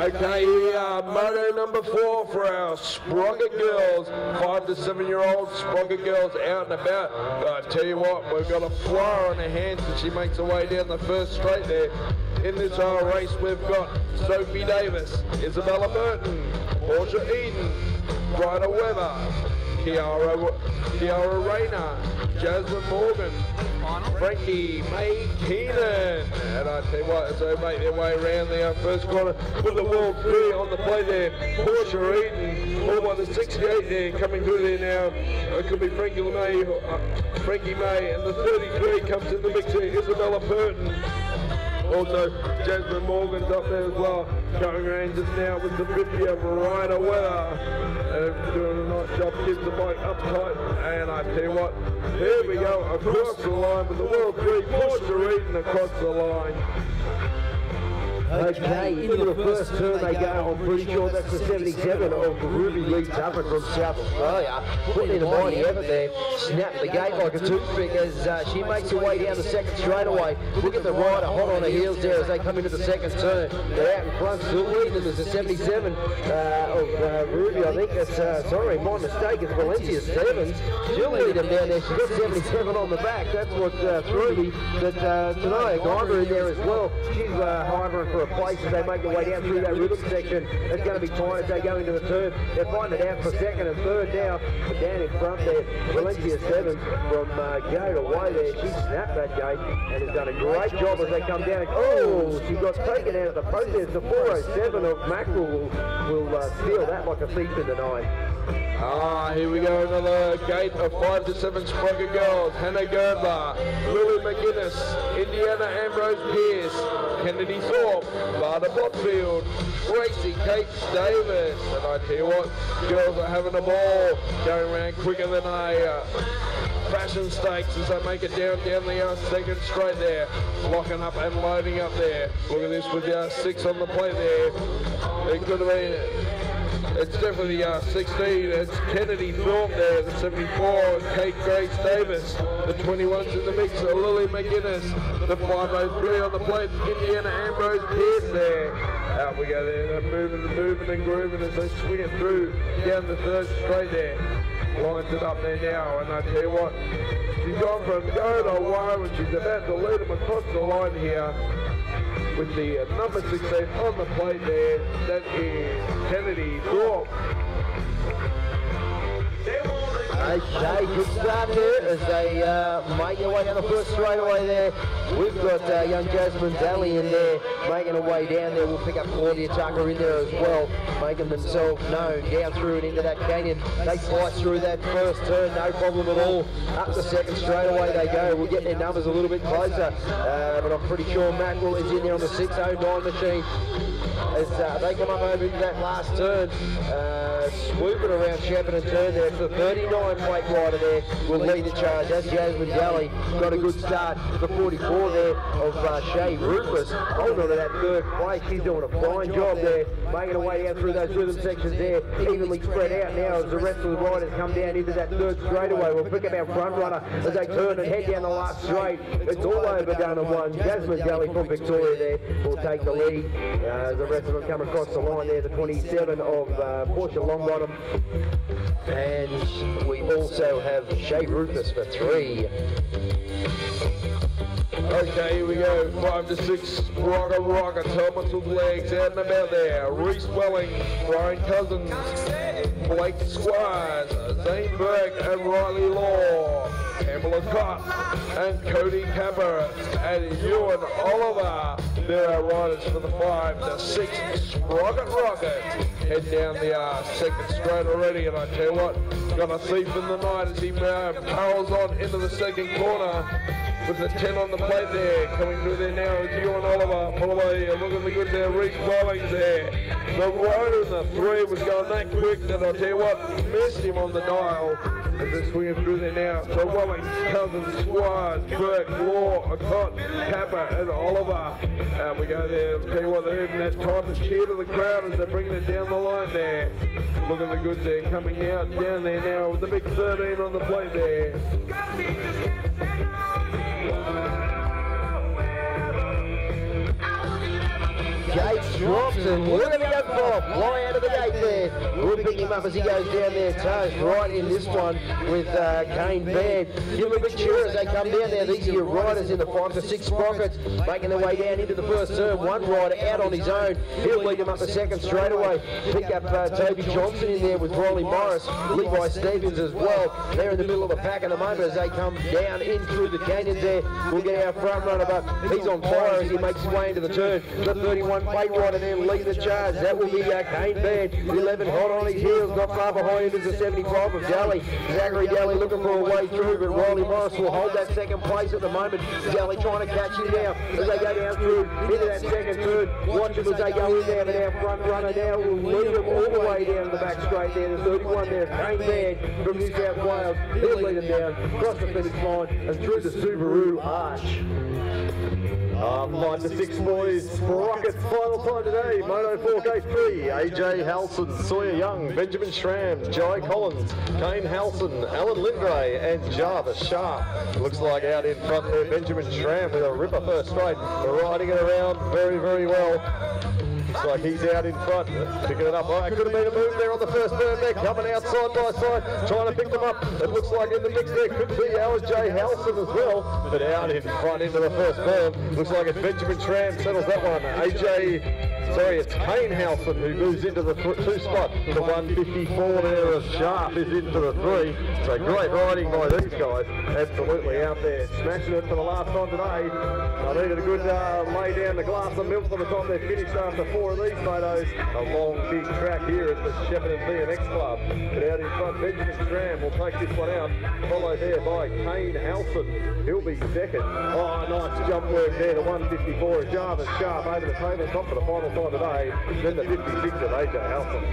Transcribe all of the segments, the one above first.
Okay, here we are, moto number 4 for our Sprocket girls. 5 to 7-year-old Sprocket girls out and about. I tell you what, we've got a flyer on her hands as she makes her way down the first straight there. In this race, we've got Sophie Davis, Isabella Burton, Portia Eden, Bryda Weber, Kiara Rayner, Jasmine Morgan, Frankie May Keenan. And I tell you what, as they make their way around the first corner with the World 3 on the play there, Portia Eden, all by the 68 there, coming through there now. It could be Frankie May, and the 33 comes in the mix here, Isabella Burton. Also, Jasmine Morgan's up there as well, going around just now with the 50 of Bryda Weber. Doing a nice job, keeps the bike up tight, and I tell you what, here we go, across the line with the World 3, Portia Eden across the line. Okay, into the first turn they go. I'm pretty sure that's the 77 of Ruby Lee Tufford from South Australia. Putting in a mighty effort there. Snapped the gate like a toothpick as she makes her way down the second straightaway. Look at the rider hot on her heels there as they come into the second turn. They're out in front, still leading them as the 77 of Ruby. I think that's, sorry, my mistake, it's Valencia Stevens. She'll lead them down there. She's got 77 on the back. That's what threw me. But Tanaya Geiger in there as well. She's hovering for a place as they make their way down through that rhythm section. It's going to be tight as they go into the turn. They're finding it out for second and third now. But down in front there, Valencia Stevens from gate away there. She snapped that gate and has done a great job as they come down. Oh, she got taken out of the protest. The 407 of Mackerel will steal that like a thief in the night. Here we go, another gate of 5 to 7 Sprocket girls. Hannah Gerber, Lily McGuinness, Indiana Ambrose Pierce, Kennedy Thorpe, Lada Botfield, Gracie Kate Davis. And I tell you what, girls are having a ball, going around quicker than a fashion stakes as they make it down the second straight there, locking up and loading up there. Look at this with the 6 on the plate there. It could have been. It's definitely 16. It's Kennedy Thorpe there, the 74. Kate Grace Davis, the 21's in the mix. Lily McGuinness, the 503 on the plate. Indiana Ambrose Pierce there. Out we go there. They're moving and grooving as they swing it through down the third straight there. Lines it up there now, and I tell you what, she's gone from go to wire, and she's about to lead them across the line here. With the number 16 on the plate there, that is Kennedy Thorpe. Okay, good start here as they make their way down the first straightaway there. We've got young Jasmine Daly in there making her way down there. We'll pick up Claudia Tucker in there as well, making themselves known down through and into that canyon. They fight through that first turn, no problem at all. Up the second straightaway they go. We'll get their numbers a little bit closer, but I'm pretty sure Mackerel is in there on the 609 machine. As they come up over into that last turn, swooping around Shepparton turn there. The 39 plate rider there will lead the charge. That's Jasmine Daly. Got a good start. The 44 there of Shay Rufus. Holding on to that third place. She's doing a fine job there, making her way down through those rhythm sections there. Evenly spread out now as the rest of the riders come down into that third straightaway. We'll pick up our front runner as they turn and head down the last straight. It's all over done and one. Jasmine Daly from Victoria there will take the lead. The rest of them come across the line there. The 27 of Portia Longbottom. And we also have Shay Rufus for 3. Okay, here we go. 5 to 6 Sprocket Rockets, helmets with legs out and about there. Reese Welling, Brian Cousins, Blake Squires, Zane Burke and Riley Law, Pamela Cott and Cody Capper and Ewan Oliver. There are riders for the 5 to 6 Sprocket Rockets. Head down the second straight already, and I tell you what, got a thief in the night as he barrels on into the second corner with the 10 on the plate there. Coming through there now is Ewan Oliver. Pull away, looking good there. Reese Wellings there. The rider in the 3 was going that quick that I tell you what, missed him on the dial. As they're swinging through there now. So Wellings, Cousins, Squires, Burke, Law, Acott, Kappa, and Oliver. We go there. I'll tell you what, they're having that time to cheer to the crowd as they're bringing it down the line there. Looking the good there. Coming out down there now with the big 13 on the plate there. gate drops and look at him go for fly out of the gate there. We'll pick him up as he goes down there. Toast right in this one with Kane Baird. Give him a big cheer as they come down there. These are your riders in the 5 to 6 sprockets making their way down into the first turn. One rider out on his own. He'll lead him up the second straight away. Pick up Toby Johnson in there with Riley Morris. Levi Stevens as well. They're in the middle of the pack at the moment as they come down in through the canyons there. We'll get our front runner, but he's on fire as he makes his way into the turn. The 31 plate rider there lead the charge. That will be Kane Baird. 11 hot on his heels. Not far behind is the 75 of Daly. Zachary Daly looking for a way through, but Riley Morris will hold that second place at the moment. Daly trying to catch him now as they go down through into that second turn. Watch them as they go in there, but our front runner now will lead them all the way down the back straight there. The 31 there, Kane Baird from New South Wales. He'll lead them down, cross the finish line and through the Subaru Arch. 5 to 6 boys, Sprockets final time today, Moto 4 Gate 3, AJ Halson, Sawyer Young, Benjamin Schramm, Jai Collins, Kane Halson, Alan Lindray and Jarvis Sharp. Looks like out in front there, Benjamin Schramm with a ripper first straight, riding it around very, very well. Looks like he's out in front, picking it up. Oh, it could have been a move there on the first turn there, coming out side by side, trying to pick them up. It looks like in the mix there could be ours, Jay Halson as well, but out in front into the first turn. Looks like it's Benjamin Schramm settles that one. It's Kane Halson who moves into the 2 spot. The 154 there of Sharp is into the 3. So great riding by these guys. Absolutely out there, smashing it for the last time today. I needed a good lay down the glass of milk by the time they finished after 4 of these photos. A long big track here at the Shepparton BMX Club. But out in front, Benjamin Schramm will take this one out. Followed there by Kane Halson. He'll be second. Oh, nice jump work there. The 154 of Jarvis Sharp over the tabletop for the final time today. Then the 56 of AJ Halson.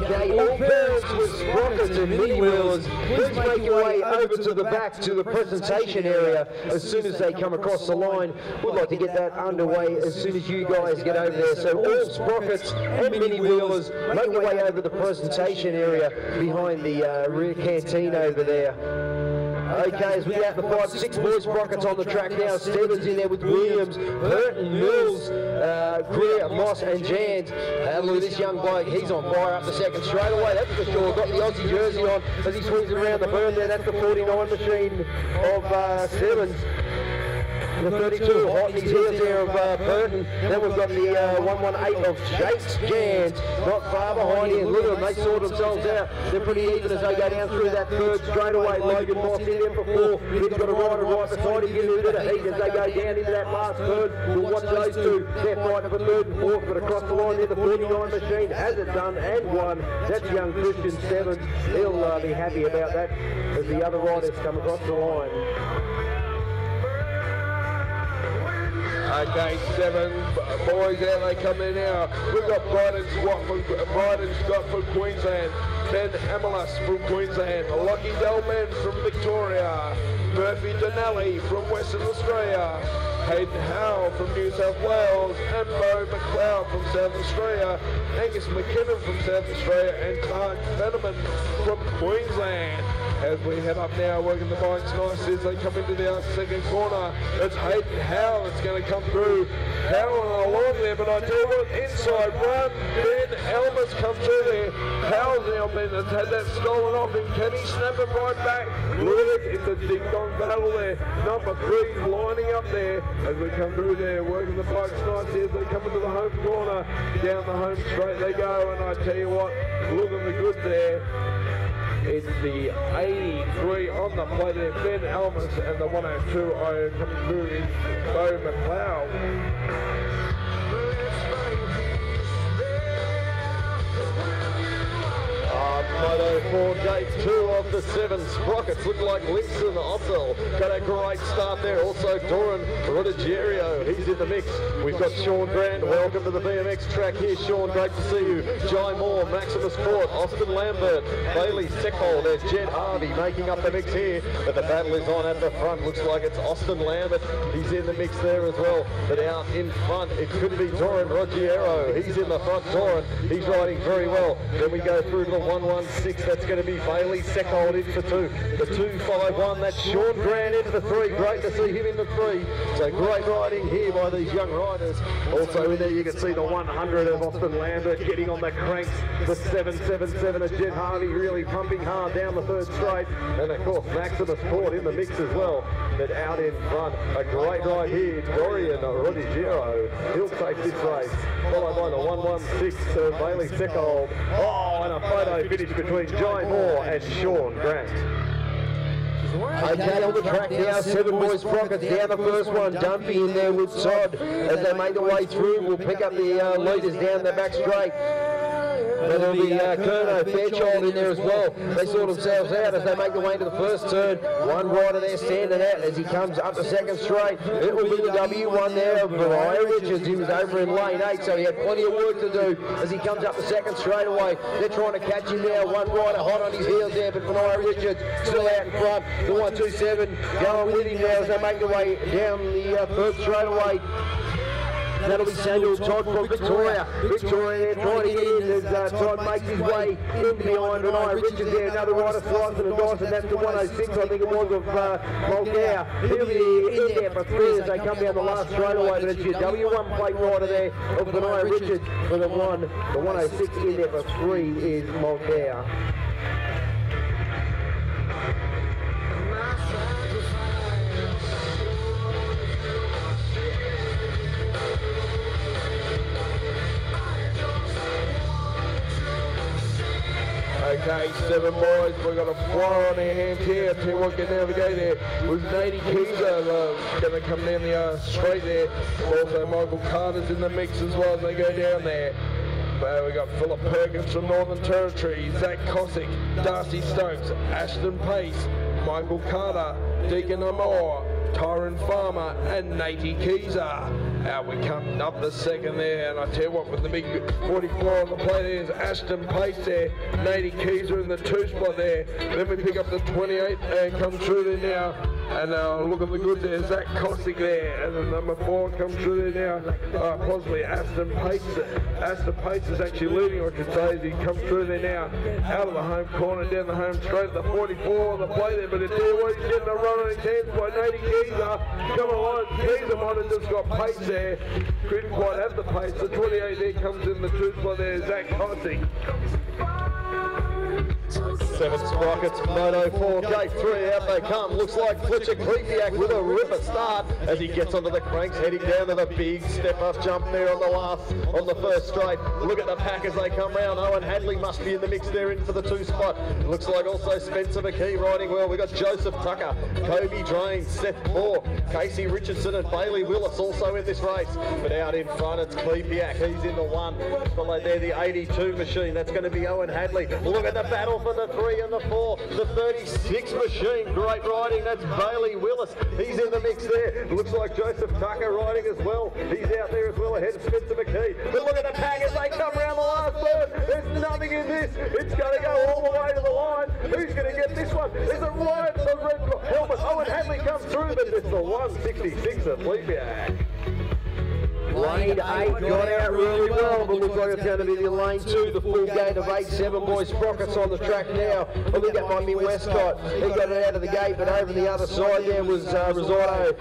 Okay, all parents with sprockets and mini wheelers, please make your way over to the back to the presentation area as soon as they come across the line. We'd like to get that underway as soon as you guys get over there. So all sprockets and mini wheelers, make your way over to the presentation area behind the rear canteen over there. Okay, as we get the 5 to 6 boys sprockets on the track now, Stevens in there with Williams, Burton, Mills, Greer, Moss and Jans. Look at this young bloke, he's on fire up the second straight away, that's for sure. Got the Aussie jersey on as he swings it around the berm there. That's the 49 machine of Stevens. The 32 hot in his heels there of Burton. Then we've got the 118 of Jakes Jans, not far behind him. Look at them, they sort themselves out. They're pretty even as they go down through that third straightaway. Logan Moss in there for 4. He's got a rider right beside him, giving a bit of heat as they go down into that last third. We'll watch those two. They're fighting for 3rd and 4th, but across the line there, the 49 machine has it done and won. That's young Christian Stevens. He'll be happy about that as the other riders come across the line. Okay, 7 boys out, they come in now. We've got Bryden Scott from Queensland, Ben Amelas from Queensland, Lockie Delman from Victoria, Murphy Donnelly from Western Australia, Hayden Howell from New South Wales, and Bo McLeod from South Australia, Angus McKinnon from South Australia, and Clark Fenneman from Queensland. As we head up now, working the bikes nice as they come into the second corner. It's Hayden Howell that's going to come through. Howell along there, but I tell you what, inside run, Ben Elmer's come through there. Howell's now been had that stolen off him. Can he snap it right back? Look at it, it's a ding-dong battle there. Number 3 lining up there as we come through there, working the bikes nice as they come into the home corner. Down the home straight they go, and I tell you what, look at the good there. It's the 83 on the plate there, Ben Elmas, and the 102 coming through is Bo McLeod. Moto 4 Gate 2 of the 7 sprockets look like Linson Ossel. Got a great start there. Also Doran Rodigerio, he's in the mix. We've got Sean Grant. Welcome to the BMX track here, Sean. Great to see you. Jai Moore, Maximus Court, Austin Lambert, Bailey Seckhold. There's Jed Harvey making up the mix here. But the battle is on at the front. Looks like it's Austin Lambert. He's in the mix there as well. But out in front, it could be Doran Rodigerio. He's in the front. Doran, he's riding very well. Then we go through to the 116. That's going to be Bailey Seckhold in for 2. The 251, that's Sean Grant into the 3. Great to see him in the 3. So great riding here by these young riders. riders. Also in there you can see the 100 of Austin Lambert getting on the cranks. The 777 of Jet Harvey really pumping hard down the third straight. And of course Maximus caught in the mix as well. But out in front, a great ride here. Dorian Rodigiro, he'll take this race. Followed by the 116 of Bailey Seckold. Oh, and a photo finish between Jai Moore and Sean Grant. Okay, on the track now, 7 boys Sprockets down the first one. Dumpy in there with Todd as they make their way through. We'll pick up the leaders down the back straight. But there'll be Kerno Fairchild in there as well. They sort themselves out as they make their way to the first turn. One rider there standing out as he comes up the second straight. It will be the W1 there of Mariah Richards. He was over in lane 8, so he had plenty of work to do as he comes up the second straightaway. They're trying to catch him now. One rider hot on his heels there, but Mariah Richards still out in front. The 127 going with him now as they make their way down the third straightaway. That'll be Samuel Todd from Victoria. Victoria there trying to get in as Todd makes his way in behind Renai Richards there. Another rider slicing and dicing. That's the 106, I think it was, of Mulcair. He'll be in there for 3 as they come down the last straightaway. But it's your W1 plate rider there of Renai Richards for the 106 in there for 3 is Mulcair. Okay, 7 boys, we've got a flyer on our hands here. Tell you what can navigate there with Nady Keyser going to come down the straight there. Also Michael Carter's in the mix as well as they go down there. We've got Philip Perkins from Northern Territory, Zach Cossack, Darcy Stokes, Ashton Pace, Michael Carter, Deacon Amore, Tyron Farmer and Nady Keyser. Out we come up the second there, and I tell you what, with the big 44 on the plate there's Ashton Pace there, Nady Keyser in the 2 spot there. Then we pick up the 28 and come through there now. And look at the good there, Zach Cossack there, and then number 4 comes through there now. Possibly Ashton Pace. Ashton Pace is actually leading, I should say, as he comes through there now. Out of the home corner, down the home straight, the 44 on the play there, but I tell you what, he's getting a run on his hands by Nady Keyser. Come on, Keyser might have just got pace there. Couldn't quite have the pace. The 28 there comes in the 2 spot there, Zach Cossack. 7 Sprockets, Moto 4, Gate 3, out they come. Looks like Fletcher Creepiak with a ripper start as he gets onto the cranks, heading down to the big step-up jump there on the first straight. Look at the pack as they come round. Owen Hadley must be in the mix there in for the 2 spot. Looks like also Spencer McKee riding well. We've got Joseph Tucker, Kobe Drain, Seth Moore, Casey Richardson and Bailey Willis also in this race. But out in front it's Creepiak, he's in the 1. Followed there the 82 machine, that's going to be Owen Hadley. Look at the battle for the 3 and the 4. The 36 machine, great riding, that's Bailey Willis. He's in the mix there. Looks like Joseph Tucker riding as well. He's out there as well ahead of Spencer McKee. But look at the pack as they come around the last third. There's nothing in this. It's going to go all the way to the line. Who's going to get this one? Is it right? The red helmet. Owen Hadley comes through, but it's the 166 of Fleetback. Lane 8 got out really well, but looks like it's going to be the lane 2, the full gate of 8, 7 boys Sprockets on the track now. I think that might be Westcott. He got it out of the gate, but over the other side there was Risotto,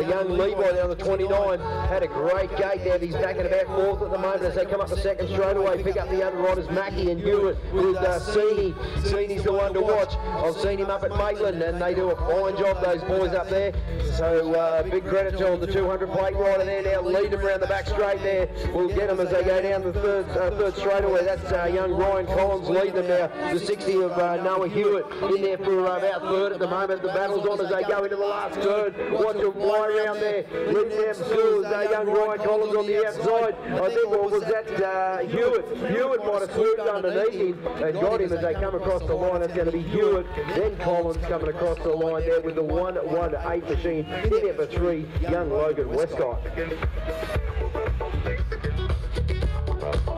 young Levi down the 29. Had a great gate there. He's back at about 4th at the moment as they come up the second straightaway. Pick up the other riders, Mackie and Hewitt with Seaney. Seaney's the one to watch. I've seen him up at Maitland and they do a fine job, those boys up there. So big credit to them. The 200 plate rider there now, lead them around the back straight there. We'll get them as they go down the third straightaway. That's young Ryan Collins leading them now. The 60 of Noah Hewitt in there for about 3rd at the moment. The battle's on as they go into the last turn. Watch them fly around there. Leading them still is young Ryan Collins on the outside. I think what was that Hewitt. Hewitt might have swooped underneath him and got him as they come across the line. It's going to be Hewitt, then Collins coming across the line there with the 118 machine. In there for 3, young Logan Westcott.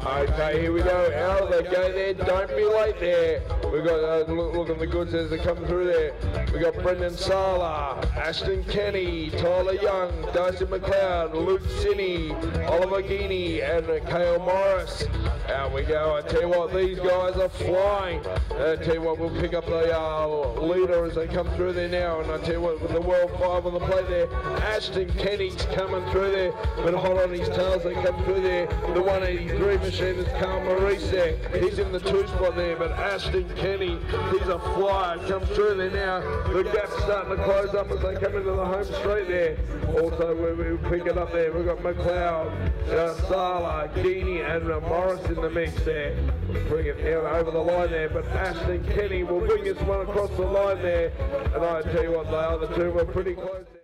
Okay, here we go. Out they go there. Don't be late there. We got look at the goods as they come through there. We got Brendan Sala, Ashton Kenny, Tyler Young, Darcy McLeod, Luke Sinney, Oliver Guinea, and Kale Morris. Out we go. I tell you what, these guys are flying. I tell you what, we'll pick up the leader as they come through there now. And I tell you what, with the World 5 on the plate there, Ashton Kenny's coming through there, but hot on his tails they come through there. The 183 machine is Carl Maurice there. He's in the 2 spot there, but Ashton Kenny, he's a flyer, comes through there now. The gap's starting to close up as they come into the home straight there. Also, we'll pick it up there. We've got McLeod, Sala, Guinea, and Morris in the mix there. We'll bring it down over the line there, but Ashton Kenny will bring this one across the line there. And I tell you what, the other two were pretty close there.